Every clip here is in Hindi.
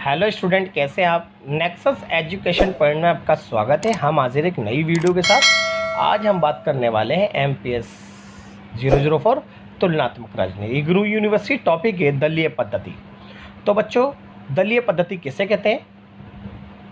हेलो स्टूडेंट, कैसे हैं आप। नेक्सस एजुकेशन पॉइंट में आपका स्वागत है। हम हाजिर एक नई वीडियो के साथ। आज हम बात करने वाले हैं MPS 004 तुलनात्मक राजनीति इग्नू यूनिवर्सिटी। टॉपिक है दलीय पद्धति। तो बच्चों, दलीय पद्धति किसे कहते हैं,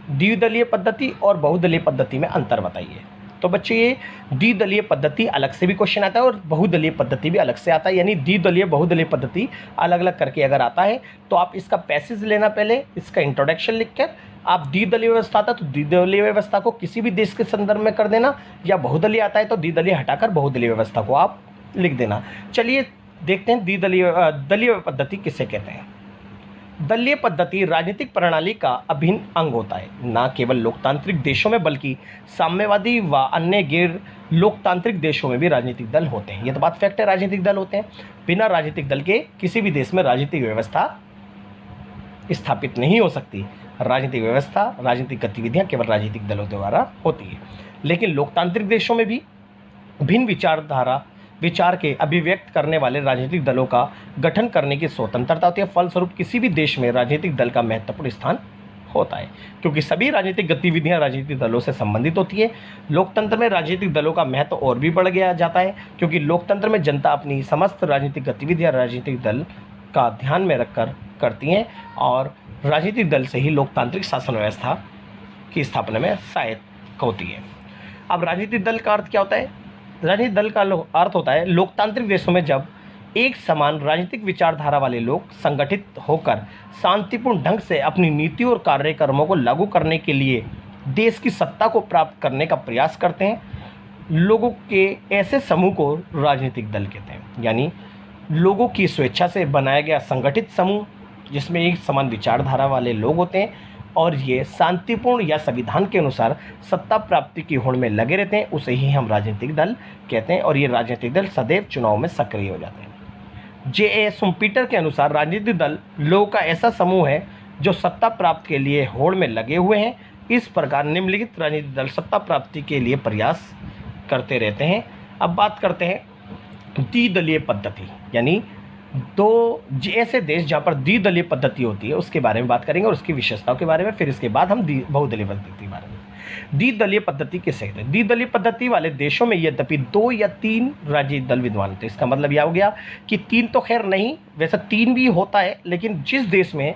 द्विदलीय पद्धति और बहुदलीय पद्धति में अंतर बताइए। तो बच्चे, ये द्विदलीय पद्धति अलग से भी क्वेश्चन आता है और बहुदलीय पद्धति भी अलग से आता है। यानी द्विदलीय बहुदलीय पद्धति अलग अलग करके अगर आता है तो आप इसका पैसेज लेना, पहले इसका इंट्रोडक्शन लिखकर आप द्विदलीय व्यवस्था आता है तो द्विदलीय व्यवस्था को किसी भी देश के संदर्भ में कर देना, या बहुदलीय आता है तो द्विदलीय हटाकर बहुदलीय व्यवस्था को आप लिख देना। चलिए देखते हैं दलीय पद्धति किसे कहते हैं। दलीय पद्धति राजनीतिक प्रणाली का अभिन्न अंग होता है। न केवल लोकतांत्रिक देशों में बल्कि साम्यवादी व अन्य गैर लोकतांत्रिक देशों में भी राजनीतिक दल होते हैं। ये तो बात फैक्ट है, राजनीतिक दल होते हैं। बिना राजनीतिक दल के किसी भी देश में राजनीतिक व्यवस्था स्थापित नहीं हो सकती। राजनीतिक व्यवस्था, राजनीतिक गतिविधियां केवल राजनीतिक दलों द्वारा होती है। लेकिन लोकतांत्रिक देशों में भी भिन्न विचार के अभिव्यक्त करने वाले राजनीतिक दलों का गठन करने की स्वतंत्रता होती है। फलस्वरूप किसी भी देश में राजनीतिक दल का महत्वपूर्ण स्थान होता है, क्योंकि सभी राजनीतिक गतिविधियां राजनीतिक दलों से संबंधित होती है। लोकतंत्र में राजनीतिक दलों का महत्व और भी बढ़ गया जाता है, क्योंकि लोकतंत्र में जनता अपनी समस्त राजनीतिक गतिविधियां राजनीतिक दल का ध्यान में रखकर करती हैं, और राजनीतिक दल से ही लोकतांत्रिक शासन व्यवस्था की स्थापना में सहायक होती है। अब राजनीतिक दल का अर्थ क्या होता है। राजनीतिक दल का अर्थ होता है लोकतांत्रिक देशों में जब एक समान राजनीतिक विचारधारा वाले लोग संगठित होकर शांतिपूर्ण ढंग से अपनी नीति और कार्यक्रमों को लागू करने के लिए देश की सत्ता को प्राप्त करने का प्रयास करते हैं। लोगों के ऐसे समूह को राजनीतिक दल कहते हैं। यानी लोगों की स्वेच्छा से बनाया गया संगठित समूह जिसमें एक समान विचारधारा वाले लोग होते हैं और ये शांतिपूर्ण या संविधान के अनुसार सत्ता प्राप्ति की होड़ में लगे रहते हैं, उसे ही हम राजनीतिक दल कहते हैं। और ये राजनीतिक दल सदैव चुनाव में सक्रिय हो जाते हैं। J.A. शुम्पीटर के अनुसार राजनीतिक दल लोगों का ऐसा समूह है जो सत्ता प्राप्ति के लिए होड़ में लगे हुए हैं। इस प्रकार निम्नलिखित राजनीतिक दल सत्ता प्राप्ति के लिए प्रयास करते रहते हैं। अब बात करते हैं द्विदलीय पद्धति, यानी दो ऐसे देश जहाँ पर द्विदलीय पद्धति होती है उसके बारे में बात करेंगे और उसकी विशेषताओं के बारे में। फिर इसके बाद हम बहुदलीय पद्धति के बारे में। द्विदलीय पद्धति किसे कहते हैं। द्विदलीय पद्धति वाले देशों में यद्यपि 2 या 3 राजनीतिक दल विद्यमान होते हैं। इसका मतलब यह हो गया कि 3 तो खैर नहीं, वैसे 3 भी होता है, लेकिन जिस देश में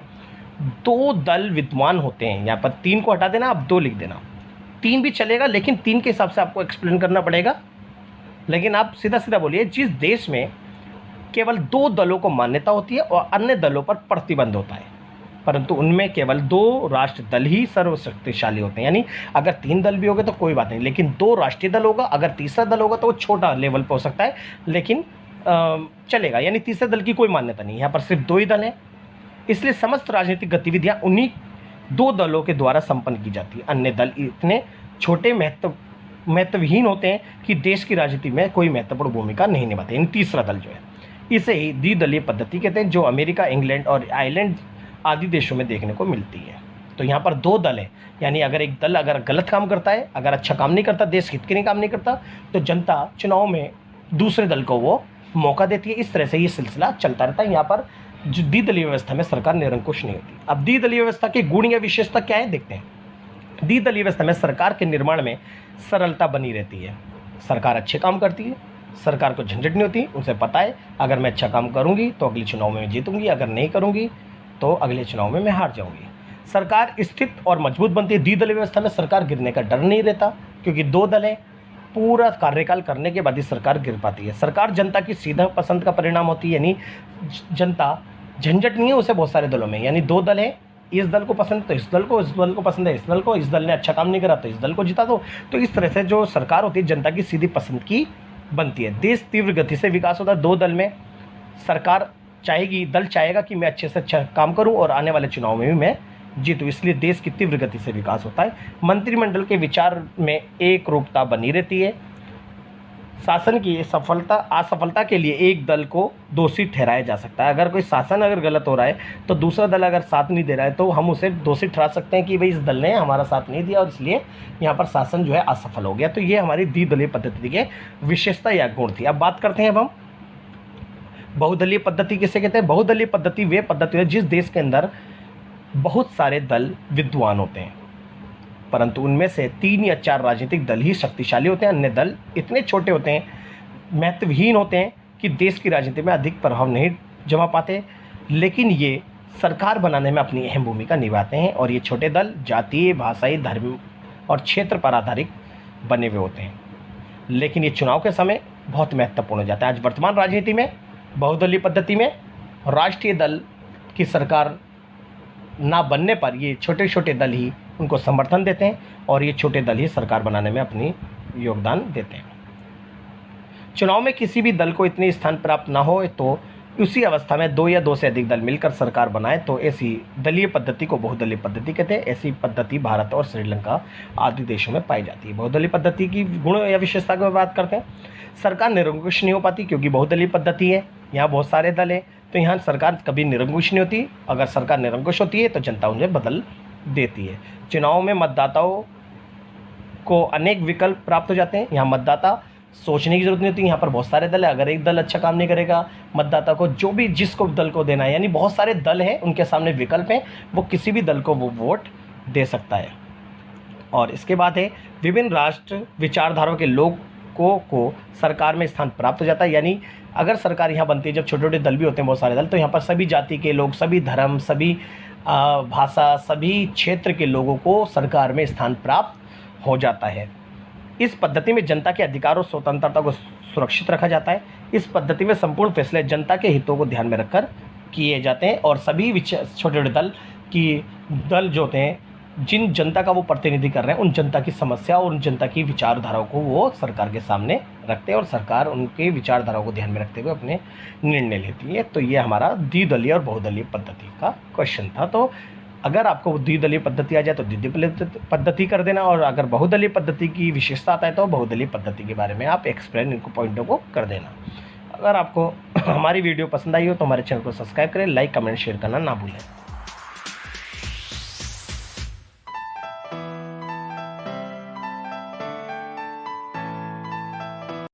2 दल विद्यमान होते हैं, यहाँ पर 3 को हटा देना, आप 2 लिख देना। 3 भी चलेगा, लेकिन 3 के हिसाब से आपको एक्सप्लेन करना पड़ेगा। लेकिन आप सीधा सीधा बोलिए, जिस देश में केवल 2 दलों को मान्यता होती है और अन्य दलों पर प्रतिबंध होता है, परंतु उनमें केवल 2 राष्ट्र दल ही सर्वशक्तिशाली होते हैं। यानी अगर 3 दल भी होंगे तो कोई बात नहीं, लेकिन 2 राष्ट्रीय दल होगा। अगर तीसरा दल होगा तो वो छोटा लेवल पर हो सकता है, लेकिन चलेगा। यानी तीसरे दल की कोई मान्यता नहीं, यहाँ पर सिर्फ 2 ही दल हैं। इसलिए समस्त राजनीतिक गतिविधियाँ उन्हीं 2 दलों के द्वारा संपन्न की जाती है। अन्य दल इतने छोटे महत्वहीन होते हैं कि देश की राजनीति में कोई महत्वपूर्ण भूमिका नहीं निभाते। यानी तीसरा दल जो है, इसे ही द्विदलीय पद्धति कहते हैं, जो अमेरिका, इंग्लैंड और आयरलैंड आदि देशों में देखने को मिलती है। तो यहाँ पर 2 दल हैं। यानी अगर एक दल अगर गलत काम करता है, अगर अच्छा काम नहीं करता, देश हित के लिए काम नहीं करता, तो जनता चुनाव में दूसरे दल को वो मौका देती है। इस तरह से ये सिलसिला चलता रहता है। यहाँ पर जो द्विदलीय व्यवस्था में सरकार निरंकुश नहीं होती। अब द्विदलीय व्यवस्था के गुण या विशेषता क्या है, देखते हैं। द्विदलीय व्यवस्था में सरकार के निर्माण में सरलता बनी रहती है। सरकार अच्छे काम करती है, सरकार को झंझट नहीं होती। उसे पता है अगर मैं अच्छा काम करूंगी तो अगले चुनाव में मैं जीतूंगी, अगर नहीं करूंगी तो अगले चुनाव में मैं हार जाऊंगी। सरकार स्थिर और मजबूत बनती है। द्विदलीय व्यवस्था में सरकार गिरने का डर नहीं रहता, क्योंकि 2 दल हैं। पूरा कार्यकाल करने के बाद ही सरकार गिर पाती है। सरकार जनता की सीधा पसंद का परिणाम होती है। यानी जनता झंझट नहीं है उसे बहुत सारे दलों में। यानी 2 दल है, इस दल को पसंद तो इस दल को, इस दल को पसंद है इस दल को, इस दल ने अच्छा काम नहीं करा तो इस दल को जिता दो। तो इस तरह से जो सरकार होती है जनता की सीधी पसंद की बनती है। देश तीव्र गति से विकास होता है। 2 दल में सरकार चाहेगी, दल चाहेगा कि मैं अच्छे से अच्छा काम करूं और आने वाले चुनाव में भी मैं जीतूं, इसलिए देश की तीव्र गति से विकास होता है। मंत्रिमंडल के विचार में एक रूपता बनी रहती है। शासन की असफलता के लिए एक दल को दोषी ठहराया जा सकता है। अगर कोई शासन अगर गलत हो रहा है तो दूसरा दल अगर साथ नहीं दे रहा है तो हम उसे दोषी ठहरा सकते हैं कि भाई इस दल ने हमारा साथ नहीं दिया और इसलिए यहाँ पर शासन जो है असफल हो गया। तो ये हमारी द्विदलीय पद्धति के विशेषता या गुण थी। अब बात करते हैं अब हम बहुदलीय पद्धति किसे कहते हैं। बहुदलीय पद्धति वे पद्धति है जिस देश के अंदर बहुत सारे दल विद्वान होते हैं, परंतु उनमें से 3 या 4 राजनीतिक दल ही शक्तिशाली होते हैं। अन्य दल इतने छोटे होते हैं, महत्वहीन होते हैं कि देश की राजनीति में अधिक प्रभाव नहीं जमा पाते, लेकिन ये सरकार बनाने में अपनी अहम भूमिका निभाते हैं। और ये छोटे दल जातीय, भाषाई, धर्म और क्षेत्र पर आधारित बने हुए होते हैं, लेकिन ये चुनाव के समय बहुत महत्वपूर्ण हो जाता है। आज वर्तमान राजनीति में बहुदलीय पद्धति में राष्ट्रीय दल की सरकार ना बनने पर ये छोटे छोटे दल ही उनको समर्थन देते हैं और ये छोटे दल ही सरकार बनाने में अपनी योगदान देते हैं। चुनाव में किसी भी दल को इतने स्थान प्राप्त ना हो तो उसी अवस्था में 2 या 2 से अधिक दल मिलकर सरकार बनाए तो ऐसी दलीय पद्धति को बहुदलीय पद्धति कहते हैं। ऐसी पद्धति भारत और श्रीलंका आदि देशों में पाई जाती है। बहुदलीय पद्धति की गुण या विशेषता की बात करते हैं। सरकार निरंकुश नहीं हो पाती क्योंकि बहुदलीय पद्धति है, यहाँ बहुत सारे दल हैं, तो यहाँ सरकार कभी निरंकुश नहीं होती। अगर सरकार निरंकुश होती है तो जनता उन्हें बदल देती है। चुनाव में मतदाताओं को अनेक विकल्प प्राप्त हो जाते हैं। यहाँ मतदाता सोचने की जरूरत नहीं होती। यहाँ पर बहुत सारे दल है, अगर एक दल अच्छा काम नहीं करेगा, मतदाता को जो भी जिसको दल को देना है, यानी बहुत सारे दल हैं, उनके सामने विकल्प हैं, वो किसी भी दल को वो वोट दे सकता है। और इसके बाद है विभिन्न राष्ट्र विचारधाराओं के लोगों को सरकार में स्थान प्राप्त हो जाता है। यानी अगर सरकार यहाँ बनती है, जब छोटे छोटे दल भी होते हैं बहुत सारे दल, तो यहाँ पर सभी जाति के लोग, सभी धर्म, सभी भाषा, सभी क्षेत्र के लोगों को सरकार में स्थान प्राप्त हो जाता है। इस पद्धति में जनता के अधिकार और स्वतंत्रता को सुरक्षित रखा जाता है। इस पद्धति में संपूर्ण फैसले जनता के हितों को ध्यान में रखकर किए जाते हैं और सभी छोटे छोटे दल जो होते हैं, जिन जनता का वो प्रतिनिधि कर रहे हैं, उन जनता की समस्या और उन जनता की विचारधाराओं को वो सरकार के सामने रखते हैं और सरकार उनके विचारधाराओं को ध्यान में रखते हुए अपने निर्णय लेती है। तो ये हमारा द्विदलीय और बहुदलीय पद्धति का क्वेश्चन था। तो अगर आपको द्विदलीय पद्धति आ जाए तो द्विदलीय पद्धति कर देना, और अगर बहुदलीय पद्धति की विशेषता आता है तो बहुदलीय पद्धति के बारे में आप एक्सप्लेन इनको पॉइंटों को कर देना। अगर आपको हमारी वीडियो पसंद आई हो तो हमारे चैनल को सब्सक्राइब करें, लाइक, कमेंट, शेयर करना ना भूलें।